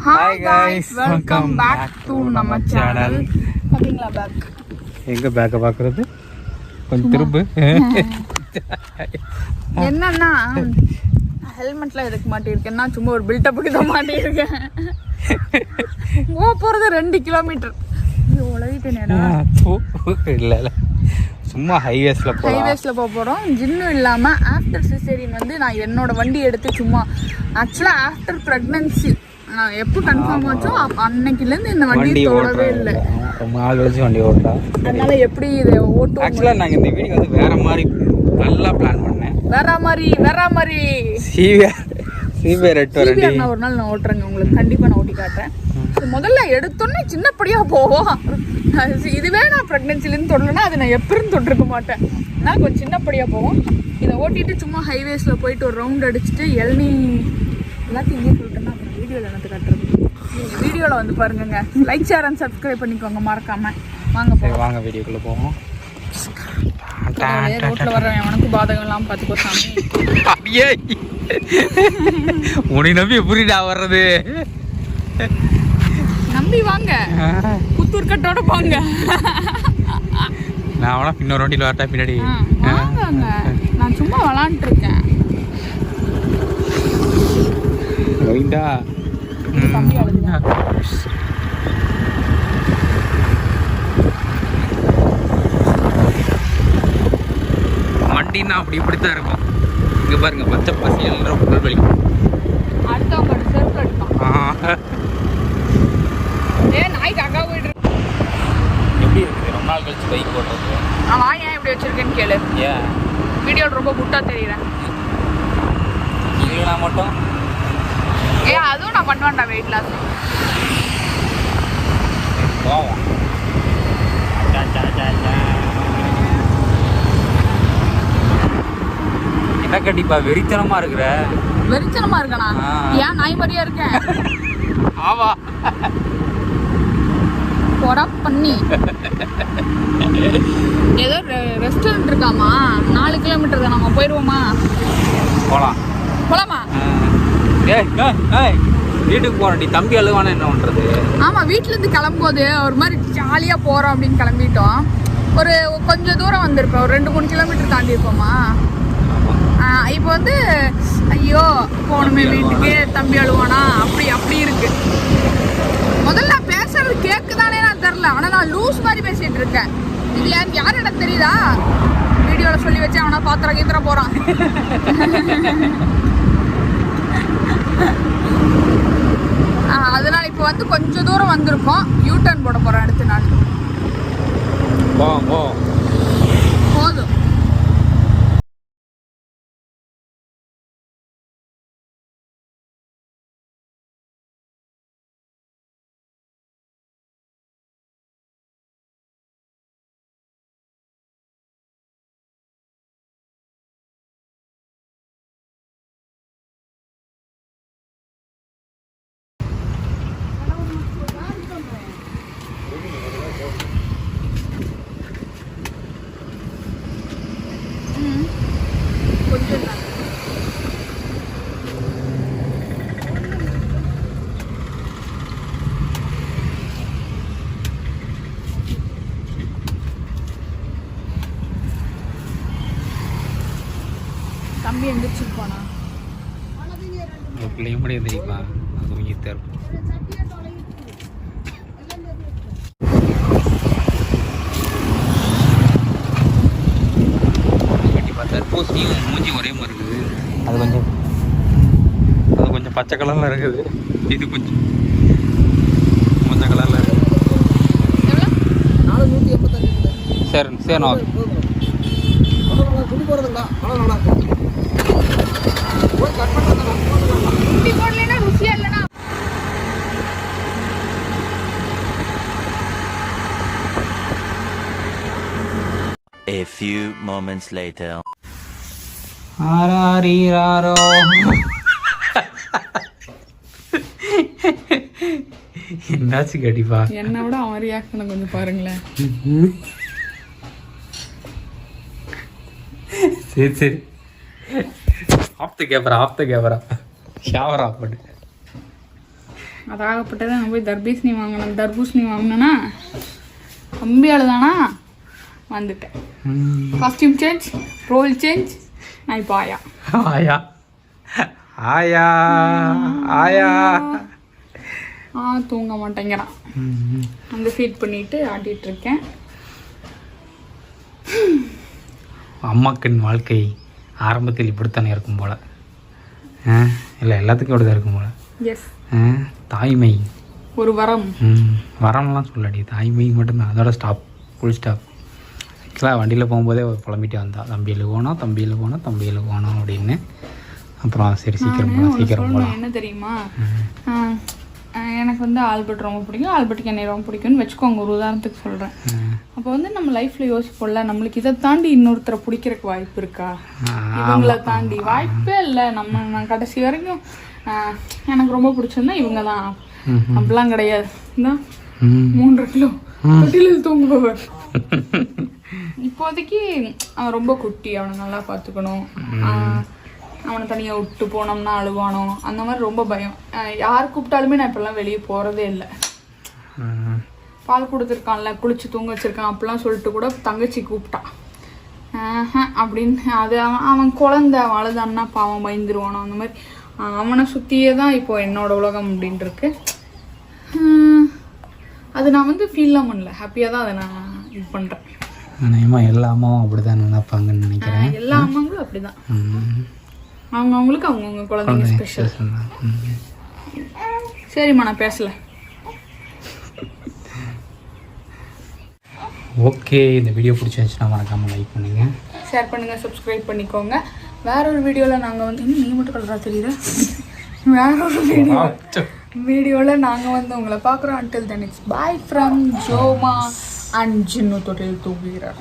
Hi guys, welcome back to நம்ம channel. பாத்தீங்களா back? எங்க பேக்க பாக்குறது? கொஞ்சம் திருப்பு. என்னன்னா ஹெல்மெட்ல எதுக்கு மாட்டிருக்கேன்னா சும்மா ஒரு பில்டப்புக்கு தான் மாட்டிருக்கேன். போறது 2 கிலோமீட்டர். இது உலகிட்டேனேடா. இல்ல இல்ல. சும்மா ஹைவேஸ்ல போறோம். ஜின்னும் இல்லாம ஆஃப்டர் சிசேரியன் வந்து நான் என்னோட வண்டி எடுத்து சும்மா ஆக்சுவலா ஆஃப்டர் பிரெக்னன்சி நான் எப்போ கன்ஃபார்ம் ஆச்சோ அன்னைக்குலேருந்து இந்த வண்டி ஓடவே இல்லை. ரொம்ப நாள் கழிச்சு வண்டி ஓட்டா. அதனால எப்படி இதை ஓட்டும். ஆக்சுவலாக நாங்கள் இந்த வீடியோ வந்து வேற மாதிரி நல்லா பிளான் பண்ணேன். வேற மாதிரி சிபிஆர் நான் ஒரு நாள் நான் ஓட்டுறேங்க, உங்களுக்கு கண்டிப்பாக நான் ஓட்டி காட்டுறேன். முதல்ல எடுத்தோன்னே சின்னப்படியாக போவோம். இதுவே நான் ப்ரெக்னென்சிலேருந்து தொடலன்னா அது நான் எப்படின்னு தொட்டிருக்க மாட்டேன். நான் கொஞ்சம் சின்னப்படியாக போவோம். இதை ஓட்டிட்டு சும்மா ஹைவேஸில் போயிட்டு ஒரு ரவுண்ட் அடிச்சுட்டு இளநீ எல்லாத்தையும் இங்கே சொல்லிட்டேன்னா அப்புறம் வீடியோவில் எனக்கு காட்டுறது. வீடியோவில் வந்து பாருங்க. லைக் ஷேர் அண்ட் சப்ஸ்கிரைப் பண்ணிக்கோங்க மறக்காம. வாங்க வீடியோக்குள்ளே போவோம். ரோட்டில் வர எவனுக்கும் பாதகம் இல்லாமல் பார்த்துக்கோ சாமி. அப்படியே உன்னை நம்பி எப்படிடா வர்றது? நம்பி வாங்க, புத்தூர் கட்டோட போங்க. நான் வேணா இன்னொரு வண்டியில் வரட்டா பின்னாடி. நான் சும்மா விளாண்டுட்டு இருக்கேன். வண்டின்னா அப்படி இப்படித்தான் இருக்கும். இங்க பாருங்க பச்சை பசி எல்லாம் புல்வெளி. அடுத்தவங்க செருப்பு அடிப்பான். நாய்க்கு அக்கா போயிட்டு எப்படி இருக்கு ரொம்ப நாள் கழிச்சு பைக் ஓட்டுறது? நான் ஏன் இப்படி வச்சிருக்கேன்னு கேளு. ஏன் வீடியோவில் ரொம்ப புட்டா தெரியுறேன்? இல்லைனா மட்டும் அதுவும் நான் பண்ணுவேன்டா வெயிட் லாஸ். என்ன கண்டிப்பா வெறித்தனமா இருக்கனா? ஏன் நாய் மாதிரியா இருக்கேன்? ஆமா போடா பண்ணி. ஏதோ ரெஸ்டாரண்ட் இருக்காமா, 4 கிலோமீட்டர் தான். நம்ம போயிடுவோமா? போலாமா? வீட்டுக்கு போறோம். தம்பி அழுவானா என்ன பண்றது? ஆமா, வீட்டுல இருந்து கிளம்பும்போது ஒரு மாதிரி ஜாலியா போறோம் அப்படின்னு கிளம்பிட்டோம். ஒரு கொஞ்சம் தூரம் வந்திருப்போம், ஒரு 2-3 கிலோமீட்டர் தாண்டி இருப்போமா. இப்போ வந்து ஐயோ போகணுமே வீட்டுக்கு, தம்பி அழுவானா அப்படி இருக்கு. முதல்ல பேசுறது கேக்குதானே நான் தெரியல, ஆனா நான் லூஸ் மாதிரி பேசிட்டு இருக்கேன். இது யாரு எனக்கு தெரியுதா? வீடியோல சொல்லி வச்சு அவனா பாத்திரம் போறான். அதனால இப்போ வந்து கொஞ்சம் தூரம் வந்திருக்கோம். யூ டர்ன் போட போறோம் அடுத்த நாள். போதும். தம்பி எந்திரிச்சிருப்பானா? பிள்ளையும் கூட எந்திரிப்பா. அது கொஞ்சம் இருக்கும். கட்டி பார்த்தா பூசணியும் மூஞ்சி ஒரே மாதிரி இருக்குது. அது கொஞ்சம் பச்சை கலர்ல இருக்குது. இது கொஞ்சம் கலர்ல இருக்குது. சரி நான் A few moments later. ஆராரீராரோ. என்னாச்சு கண்டிப்பா? என்ன விட அவன் ரியாக்ட் பண்ண கொஞ்சம் பாருங்களேன். சரி ஆஃப் த கேமரா ஷவர் ஆஃப் பண்ணு. அதாகப்பட்டதை நான் போய் தர்பூசணி வாங்கினேன்னா கம்பியால் தானா வந்துட்டேன். காஸ்டியூம் சேஞ்ச், ரோல் சேஞ்ச், நான் இப்போ ஆயா ஆயா ஆயா ஆயா தூங்க மாட்டேங்கிறான். அந்த ஃபீட் பண்ணிட்டு ஆட்டிட்டு இருக்கேன். அம்மாக்களின் வாழ்க்கை ஆரம்பத்தில் இப்படித்தானே இருக்கும் போல. இல்லை எல்லாத்துக்கும் இப்படி தான் இருக்கும் போல. எஸ், தாய்மை ஒரு வரம். வரம்லாம் சொல்லடி, தாய்மை மட்டும்தான். அதோட ஸ்டாப், ஃபுல் ஸ்டாப். ஆக்சுவலாக வண்டியில் போகும்போதே புலம்பிட்டே வந்தா, தம்பியில் போனோம் அப்படின்னு. அப்புறம் சரி சீக்கிரம் போகலாம். என்ன தெரியுமா, எனக்கு வந்து ஆல்பர்ட் ரொம்ப பிடிக்கும், ஆல்பர்ட்டுக்கு என்னை ரொம்ப பிடிக்கும்னு வச்சுக்கோங்க, ஒரு உதாரணத்துக்கு சொல்கிறேன். அப்போ வந்து நம்ம லைஃப்பில் யோசிப்போம்ல, நம்மளுக்கு இதை தாண்டி இன்னொருத்தரை பிடிக்கிறதுக்கு வாய்ப்பு இருக்கா? இவங்களை தாண்டி வாய்ப்பே இல்லை. நான் கடைசி வரைக்கும் எனக்கு ரொம்ப பிடிச்சிருந்தா இவங்க தான், அப்படிலாம் கிடையாது. இந்த 3 கிலோ தொட்டிலில் தூங்குபவர். இப்போதைக்கு அவன் ரொம்ப குட்டி, அவனை நல்லா பார்த்துக்கணும். அவனை தனியாக விட்டு போனோம்னா அழுவானோ, அந்த மாதிரி ரொம்ப பயம். யார் கூப்பிட்டாலுமே நான் இப்பெல்லாம் வெளியே போகிறதே இல்லை. பால் கொடுத்துருக்கான்ல, குளிச்சு தூங்க வச்சிருக்கான் அப்படிலாம் சொல்லிட்டு கூட தங்கச்சி கூப்பிட்டான் அப்படின்னு. அது அவன் குழந்தை, அவன் அழுதான்னா பாவம் பயந்துருவானோ, அந்த மாதிரி அவனை சுற்றியே தான் இப்போ என்னோட உலகம் அப்படின்ட்டு இருக்கு. அது நான் வந்து ஃபீல்லாம் பண்ணல, ஹாப்பியாக தான் அதை நான் இது பண்ணுறேன். எல்லா அம்மாவும் அப்படிதான் நினைப்பாங்கன்னு நினைக்கிறேன். எல்லா அம்மாங்களும் அப்படிதான், அவங்கவுங்களுக்கு அவங்கவுங்க குழந்தைங்க ஸ்பெஷல். சரிம்மா, நான் பேசல. ஓகே, இந்த வீடியோ பிடிச்சிருந்துச்சுன்னா மறக்காமல் லைக் பண்ணுங்க, ஷேர் பண்ணுங்க, சப்ஸ்கிரைப் பண்ணிக்கோங்க. வேற ஒரு வீடியோவில் நாங்கள் வந்து நீ மட்டும் கலரா தெரியுற, வேற ஒரு வீடியோவில் நாங்கள் வந்து உங்களை பார்க்குறோம். until then it's bye from Joma and Jinnu தொட்டில் தூங்குகிறார்.